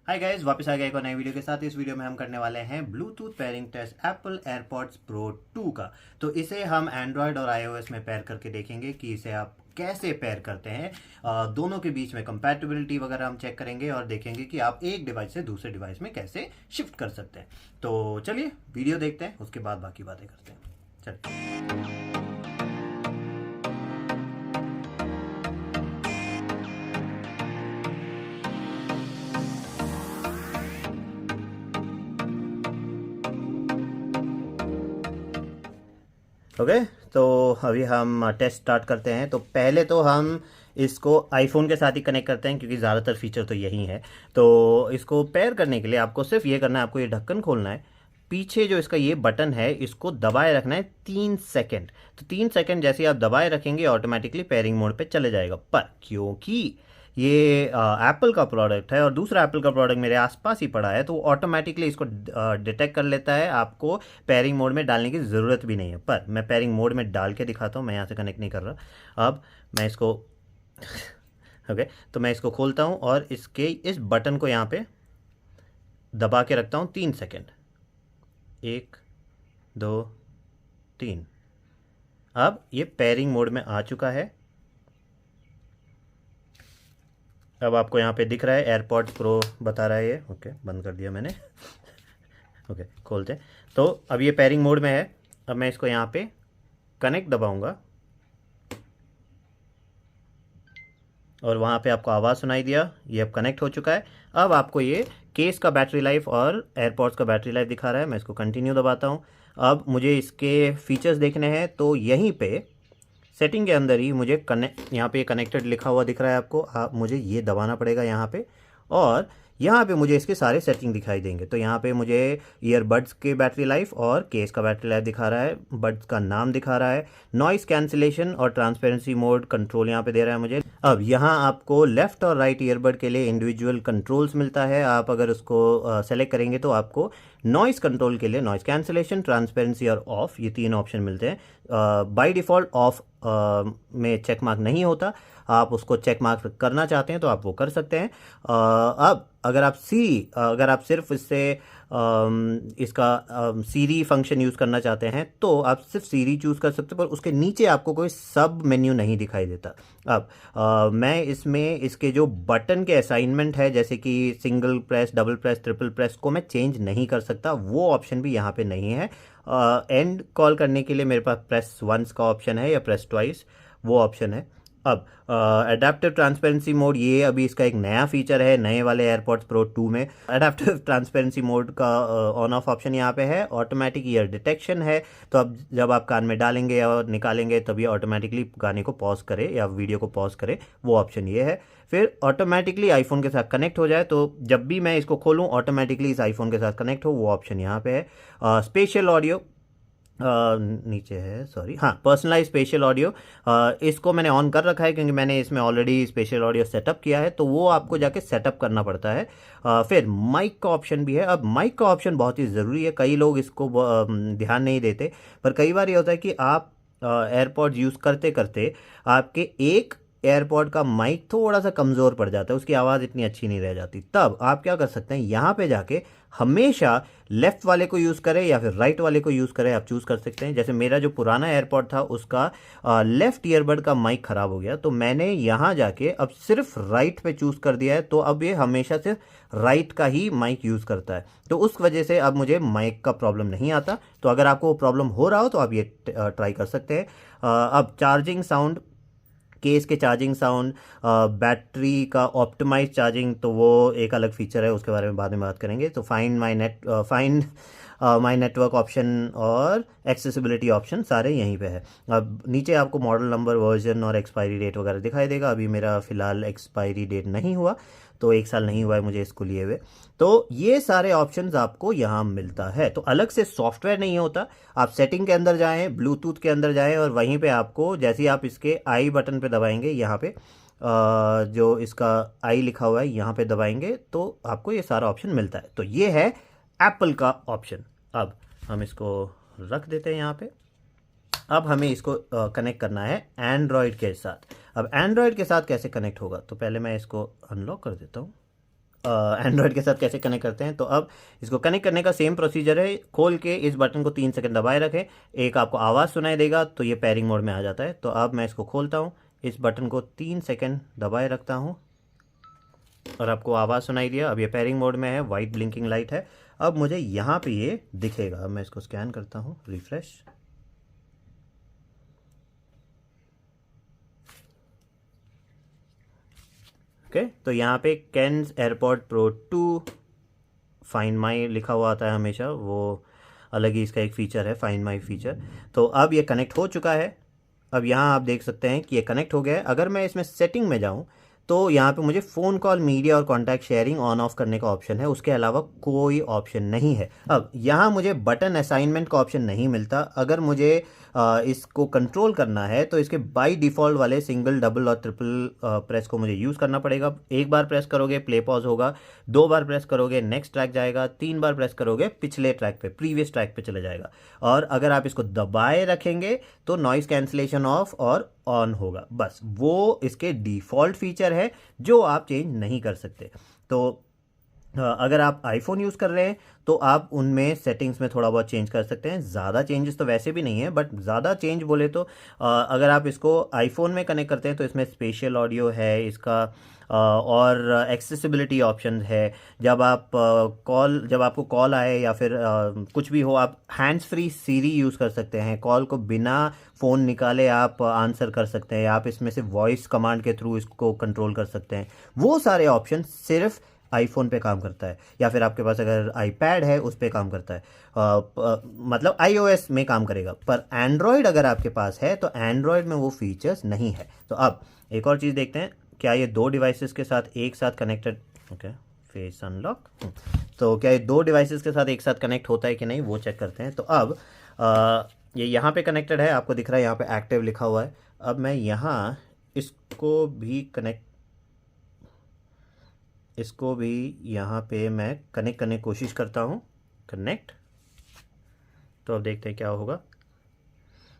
Hi guys, वापस आ गए एक और नई वीडियो के साथ। इस वीडियो में हम करने वाले हैं Bluetooth pairing test Apple AirPods Pro 2 का। तो इसे हम एंड्रॉयड और आईओएस में पेयर करके देखेंगे कि इसे आप कैसे पेयर करते हैं। दोनों के बीच में कंपैटिबिलिटी वगैरह हम चेक करेंगे और देखेंगे कि आप एक डिवाइस से दूसरे डिवाइस में कैसे शिफ्ट कर सकते हैं। तो चलिए वीडियो देखते हैं, उसके बाद बाकी बातें करते हैं। चलिए। ओके, तो अभी हम टेस्ट स्टार्ट करते हैं। तो पहले तो हम इसको आईफोन के साथ ही कनेक्ट करते हैं क्योंकि ज़्यादातर फीचर तो यही है। तो इसको पेयर करने के लिए आपको सिर्फ ये करना है, आपको ये ढक्कन खोलना है। पीछे जो इसका ये बटन है इसको दबाए रखना है 3 सेकेंड। तो 3 सेकेंड जैसे ही आप दबाए रखेंगे ऑटोमेटिकली पेयरिंग मोड पे चले जाएगा। पर क्योंकि ये एप्पल का प्रोडक्ट है और दूसरा एप्पल का प्रोडक्ट मेरे आसपास ही पड़ा है, तो ऑटोमेटिकली इसको डिटेक्ट कर लेता है। आपको पेयरिंग मोड में डालने की ज़रूरत भी नहीं है। पर मैं पेयरिंग मोड में डाल के दिखाता हूँ, मैं यहाँ से कनेक्ट नहीं कर रहा। अब मैं इसको ओके, तो मैं इसको खोलता हूँ और इसके इस बटन को यहाँ पे दबा के रखता हूँ 3 सेकेंड। 1 2 3। अब ये पेयरिंग मोड में आ चुका है। अब आपको यहाँ पे दिख रहा है एयरपॉड्स प्रो बता रहा है ये। ओके, बंद कर दिया मैंने। ओके, खोलते हैं। तो अब ये पेयरिंग मोड में है। अब मैं इसको यहाँ पे कनेक्ट दबाऊंगा और वहाँ पे आपको आवाज़ सुनाई दिया, ये अब कनेक्ट हो चुका है। अब आपको ये केस का बैटरी लाइफ और एयरपॉड्स का बैटरी लाइफ दिखा रहा है। मैं इसको कंटिन्यू दबाता हूँ। अब मुझे इसके फीचर्स देखने हैं, तो यहीं पे सेटिंग के अंदर ही मुझे कनेक्ट, यहाँ पे कनेक्टेड लिखा हुआ दिख रहा है आपको। आप मुझे ये दबाना पड़ेगा यहाँ पे और यहाँ पे मुझे इसके सारे सेटिंग दिखाई देंगे। तो यहाँ पे मुझे ईयरबड्स के बैटरी लाइफ और केस का बैटरी लाइफ दिखा रहा है, बड्स का नाम दिखा रहा है, नॉइस कैंसिलेशन और ट्रांसपेरेंसी मोड कंट्रोल यहाँ पे दे रहा है मुझे। अब यहाँ आपको लेफ्ट और राइट ईयरबड के लिए इंडिविजुअल कंट्रोल्स मिलता है। आप अगर उसको सेलेक्ट करेंगे तो आपको नॉइस कंट्रोल के लिए नॉइस कैंसिलेशन, ट्रांसपेरेंसी और ऑफ, ये 3 ऑप्शन मिलते हैं। बाय डिफ़ॉल्ट ऑफ में चेक मार्क नहीं होता, आप उसको चेक मार्क करना चाहते हैं तो आप वो कर सकते हैं। अब अगर आप सिर्फ इससे इसका सीरी फंक्शन यूज़ करना चाहते हैं तो आप सिर्फ सीरी चूज़ कर सकते हैं, पर उसके नीचे आपको कोई सब मेन्यू नहीं दिखाई देता। अब मैं इसमें इसके जो बटन के असाइनमेंट है, जैसे कि single press, double press, triple press, को मैं चेंज नहीं कर सकता। वो ऑप्शन भी यहाँ पे नहीं है। एंड कॉल करने के लिए मेरे पास प्रेस वंस का ऑप्शन है या प्रेस ट्वाइस, वो ऑप्शन है। अब एडेप्टिव ट्रांसपेरेंसी मोड, ये अभी इसका एक नया फीचर है नए वाले एयरपॉड्स प्रो 2 में। एडेप्टिव ट्रांसपेरेंसी मोड का ऑन ऑफ ऑप्शन यहाँ पे है। ऑटोमेटिक ईयर डिटेक्शन है, तो अब जब आप कान में डालेंगे और निकालेंगे तब ये ऑटोमेटिकली गाने को पॉज करे या वीडियो को पॉज करे, वो ऑप्शन ये है। फिर ऑटोमेटिकली आईफोन के साथ कनेक्ट हो जाए, तो जब भी मैं इसको खोलूँ ऑटोमेटिकली इस आईफोन के साथ कनेक्ट हो, वो ऑप्शन यहाँ पे है। स्पेशल ऑडियो नीचे है, सॉरी, हाँ, पर्सनलाइज स्पेशल ऑडियो, इसको मैंने ऑन कर रखा है क्योंकि मैंने इसमें ऑलरेडी स्पेशल ऑडियो सेटअप किया है, तो वो आपको जाके सेटअप करना पड़ता है। फिर माइक का ऑप्शन भी है। अब माइक का ऑप्शन बहुत ही ज़रूरी है, कई लोग इसको ध्यान नहीं देते, पर कई बार ये होता है कि आप एयरपॉड्स यूज़ करते करते आपके एक एयरपॉड का माइक थोड़ा सा कमज़ोर पड़ जाता है, उसकी आवाज़ इतनी अच्छी नहीं रह जाती। तब आप क्या कर सकते हैं, यहाँ पे जाके हमेशा लेफ़्ट वाले को यूज़ करें या फिर राइट वाले को यूज़ करें, आप चूज़ कर सकते हैं। जैसे मेरा जो पुराना एयरपॉड था उसका लेफ़्ट ईयरबड का माइक ख़राब हो गया, तो मैंने यहाँ जाके अब सिर्फ राइट पे चूज़ कर दिया है, तो अब ये हमेशा सिर्फ राइट का ही माइक यूज़ करता है। तो उस वजह से अब मुझे माइक का प्रॉब्लम नहीं आता। तो अगर आपको प्रॉब्लम हो रहा हो तो आप ये ट्राई कर सकते हैं। अब चार्जिंग साउंड, केस के चार्जिंग साउंड, बैटरी का ऑप्टिमाइज चार्जिंग, तो वो एक अलग फीचर है, उसके बारे में बाद में बात करेंगे। तो फाइंड माई नेटवर्क ऑप्शन और एक्सेसिबिलिटी ऑप्शन सारे यहीं पे है। अब नीचे आपको मॉडल नंबर, वर्जन और एक्सपायरी डेट वगैरह दिखाई देगा। अभी मेरा फ़िलहाल एक्सपायरी डेट नहीं हुआ, तो 1 साल नहीं हुआ है मुझे इसको लिए हुए। तो ये सारे ऑप्शंस आपको यहाँ मिलता है, तो अलग से सॉफ्टवेयर नहीं होता। आप सेटिंग के अंदर जाएं, ब्लूटूथ के अंदर जाएं और वहीं पे आपको, जैसे ही आप इसके आई बटन पे दबाएंगे, यहाँ पे जो इसका आई लिखा हुआ है यहाँ पे दबाएंगे, तो आपको ये सारा ऑप्शन मिलता है। तो ये है एप्पल का ऑप्शन। अब हम इसको रख देते हैं यहाँ पे। अब हमें इसको कनेक्ट करना है एंड्रॉयड के साथ। अब एंड्रॉयड के साथ कैसे कनेक्ट होगा, तो पहले मैं इसको अनलॉक कर देता हूँ एंड्रॉयड के साथ कैसे कनेक्ट करते हैं। तो अब इसको कनेक्ट करने का सेम प्रोसीजर है। खोल के इस बटन को 3 सेकंड दबाए रखें, एक आपको आवाज़ सुनाई देगा तो ये पेयरिंग मोड में आ जाता है। तो अब मैं इसको खोलता हूँ, इस बटन को 3 सेकंड दबाए रखता हूँ और आपको आवाज़ सुनाई दिया। अब ये पेयरिंग मोड में है, वाइट ब्लिंकिंग लाइट है। अब मुझे यहाँ पे ये दिखेगा। अब मैं इसको स्कैन करता हूँ, रिफ्रेश। ओके, तो यहाँ पे cans AirPod pro 2 find my लिखा हुआ आता है हमेशा, वो अलग ही इसका एक फ़ीचर है, फाइंड माई फीचर। तो अब ये कनेक्ट हो चुका है। अब यहाँ आप देख सकते हैं कि ये कनेक्ट हो गया है। अगर मैं इसमें सेटिंग में जाऊँ तो यहाँ पे मुझे फ़ोन कॉल, मीडिया और कॉन्टैक्ट शेयरिंग ऑन ऑफ करने का ऑप्शन है, उसके अलावा कोई ऑप्शन नहीं है। अब यहाँ मुझे बटन असाइनमेंट का ऑप्शन नहीं मिलता। अगर मुझे इसको कंट्रोल करना है तो इसके बाय डिफ़ॉल्ट वाले सिंगल, डबल और ट्रिपल प्रेस को मुझे यूज़ करना पड़ेगा। एक बार प्रेस करोगे प्ले पॉज होगा, 2 बार प्रेस करोगे नेक्स्ट ट्रैक जाएगा, 3 बार प्रेस करोगे पिछले ट्रैक पे, प्रीवियस ट्रैक पे चले जाएगा। और अगर आप इसको दबाए रखेंगे तो नॉइज़ कैंसिलेशन ऑफ और ऑन होगा। बस वो इसके डिफ़ॉल्ट फीचर है जो आप चेंज नहीं कर सकते। तो अगर आप आईफोन यूज़ कर रहे हैं तो आप उनमें सेटिंग्स में थोड़ा बहुत चेंज कर सकते हैं। ज़्यादा चेंजेस तो वैसे भी नहीं है, बट ज़्यादा चेंज बोले तो अगर आप इसको आईफोन में कनेक्ट करते हैं तो इसमें स्पेशल ऑडियो है इसका, और एक्सेसिबिलिटी ऑप्शन है। जब आपको कॉल आए या फिर कुछ भी हो, आप हैंड्स फ्री सीरी यूज़ कर सकते हैं। कॉल को बिना फ़ोन निकाले आप आंसर कर सकते हैं। आप इसमें से वॉइस कमांड के थ्रू इसको कंट्रोल कर सकते हैं। वो सारे ऑप्शन सिर्फ आईफोन पे काम करता है, या फिर आपके पास अगर आईपैड है उस पे काम करता है, मतलब आईओएस में काम करेगा। पर एंड्रॉयड अगर आपके पास है तो एंड्रॉयड में वो फीचर्स नहीं है। तो अब एक और चीज़ देखते हैं, क्या ये 2 डिवाइसेस के साथ एक साथ कनेक्टेड, ओके फेस अनलॉक, तो क्या ये 2 डिवाइसेस के साथ एक साथ कनेक्ट होता है कि नहीं वो चेक करते हैं। तो अब ये यहाँ पे कनेक्टेड है, आपको दिख रहा है यहाँ पे एक्टिव लिखा हुआ है। अब मैं यहाँ इसको भी यहाँ पे मैं कनेक्ट करने की कोशिश करता हूँ, कनेक्ट। तो अब देखते हैं क्या होगा।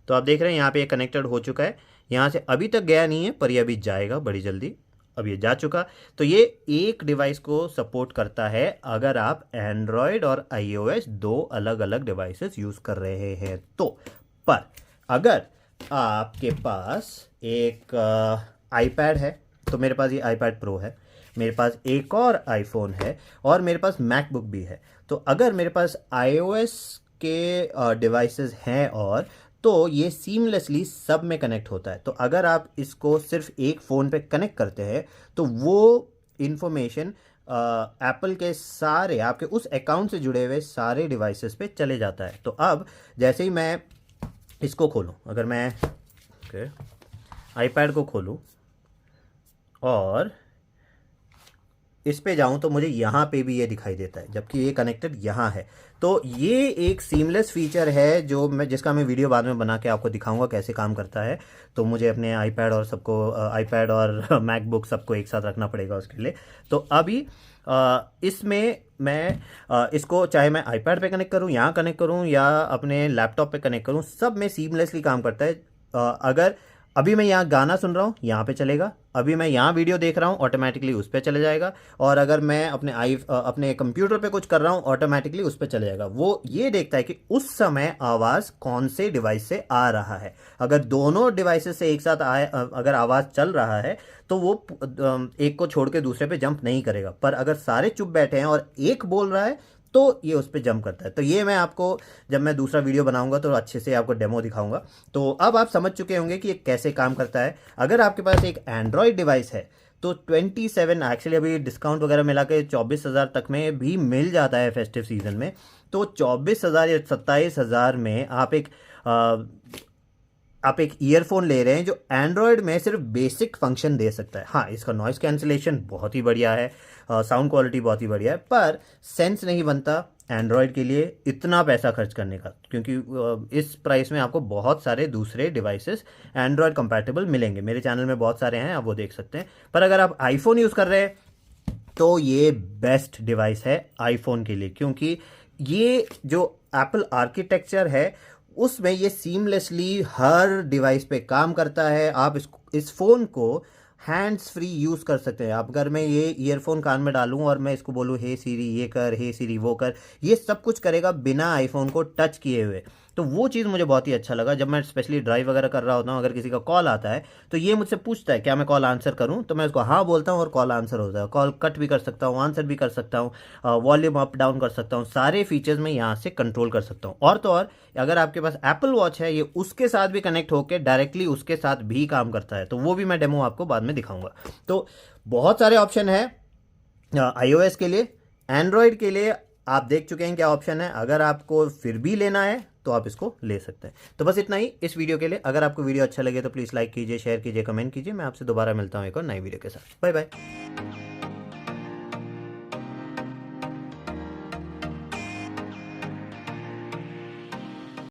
तो आप देख रहे हैं यहाँ पे ये कनेक्टेड हो चुका है। यहाँ से अभी तक गया नहीं है पर ये अभी जाएगा बड़ी जल्दी। अब ये जा चुका। तो ये एक डिवाइस को सपोर्ट करता है अगर आप एंड्रॉयड और आईओएस 2 अलग अलग डिवाइसेस यूज़ कर रहे हैं तो। पर अगर आपके पास एक आईपैड है, तो मेरे पास ये आईपैड प्रो है, मेरे पास एक और आईफोन है और मेरे पास मैकबुक भी है। तो अगर मेरे पास आईओएस के डिवाइसेस हैं और तो ये सीमलेसली सब में कनेक्ट होता है। तो अगर आप इसको सिर्फ एक फ़ोन पे कनेक्ट करते हैं तो वो इन्फॉर्मेशन एप्पल के सारे आपके उस अकाउंट से जुड़े हुए सारे डिवाइसेस पे चले जाता है। तो अब जैसे ही मैं इसको खोलूं, अगर मैं आईपैड को खोलूं और इस पे जाऊं तो मुझे यहाँ पे भी ये दिखाई देता है, जबकि ये कनेक्टेड यहाँ है। तो ये एक सीमलेस फीचर है जिसका मैं वीडियो बाद में बना के आपको दिखाऊंगा कैसे काम करता है। तो मुझे अपने आईपैड और मैकबुक सबको एक साथ रखना पड़ेगा उसके लिए। तो अभी इसमें मैं इसको चाहे मैं आईपैड पे कनेक्ट करूँ, यहाँ कनेक्ट करूँ या अपने लैपटॉप पे कनेक्ट करूँ, सब में सीमलेसली काम करता है। अगर अभी मैं यहाँ गाना सुन रहा हूँ यहाँ पे चलेगा, अभी मैं यहाँ वीडियो देख रहा हूँ ऑटोमेटिकली उस पर चले जाएगा, और अगर मैं अपने कंप्यूटर पे कुछ कर रहा हूँ ऑटोमेटिकली उस पर चले जाएगा। वो ये देखता है कि उस समय आवाज़ कौन से डिवाइस से आ रहा है। अगर दोनों डिवाइसेस से एक साथ अगर आवाज़ चल रहा है तो वो एक को छोड़ के दूसरे पे जंप नहीं करेगा। पर अगर सारे चुप बैठे हैं और एक बोल रहा है तो ये उस पर जंप करता है। तो ये मैं आपको जब मैं दूसरा वीडियो बनाऊंगा तो अच्छे से आपको डेमो दिखाऊंगा। तो अब आप समझ चुके होंगे कि ये कैसे काम करता है। अगर आपके पास एक एंड्रॉयड डिवाइस है तो 27, एक्चुअली अभी डिस्काउंट वगैरह मिला के 24,000 तक में भी मिल जाता है फेस्टिव सीजन में। तो 24,000 या 27,000 में आप एक ईयरफोन ले रहे हैं जो एंड्रॉयड में सिर्फ बेसिक फंक्शन दे सकता है। हाँ, इसका नॉइज़ कैंसिलेशन बहुत ही बढ़िया है, साउंड क्वालिटी बहुत ही बढ़िया है, पर सेंस नहीं बनता एंड्रॉयड के लिए इतना पैसा खर्च करने का, क्योंकि इस प्राइस में आपको बहुत सारे दूसरे डिवाइसेस एंड्रॉयड कंपैटिबल मिलेंगे। मेरे चैनल में बहुत सारे हैं, आप वो देख सकते हैं। पर अगर आप आईफोन यूज़ कर रहे हैं तो ये बेस्ट डिवाइस है आईफोन के लिए, क्योंकि ये जो एप्पल आर्किटेक्चर है उसमें ये सीमलेसली हर डिवाइस पे काम करता है। आप इस फ़ोन को हैंड्स फ्री यूज़ कर सकते हैं आप। अगर मैं ये ईयरफोन कान में डालूं और मैं इसको बोलूं हे सीरी ये कर, हे सीरी वो कर, ये सब कुछ करेगा बिना आईफोन को टच किए हुए। तो वो चीज़ मुझे बहुत ही अच्छा लगा। जब मैं स्पेशली ड्राइव वगैरह कर रहा होता हूँ, अगर किसी का कॉल आता है तो ये मुझसे पूछता है क्या मैं कॉल आंसर करूँ, तो मैं उसको हाँ बोलता हूँ और कॉल आंसर होता है। कॉल कट भी कर सकता हूँ, आंसर भी कर सकता हूँ, वॉल्यूम अप डाउन कर सकता हूँ, सारे फीचर्स मैं यहाँ से कंट्रोल कर सकता हूँ। और तो और अगर आपके पास एप्पल वॉच है, ये उसके साथ भी कनेक्ट होकर डायरेक्टली उसके साथ भी काम करता है। तो वो भी मैं डेमो आपको बाद में दिखाऊंगा। तो बहुत सारे ऑप्शन है iOS के लिए। एंड्रॉयड के लिए आप देख चुके हैं क्या ऑप्शन है। अगर आपको फिर भी लेना है तो आप इसको ले सकते हैं। तो बस इतना ही इस वीडियो के लिए। अगर आपको वीडियो अच्छा लगे तो प्लीज़ लाइक कीजिए, शेयर कीजिए, कमेंट कीजिए। मैं आपसे दोबारा मिलता हूँ एक और नई वीडियो के साथ। Bye bye.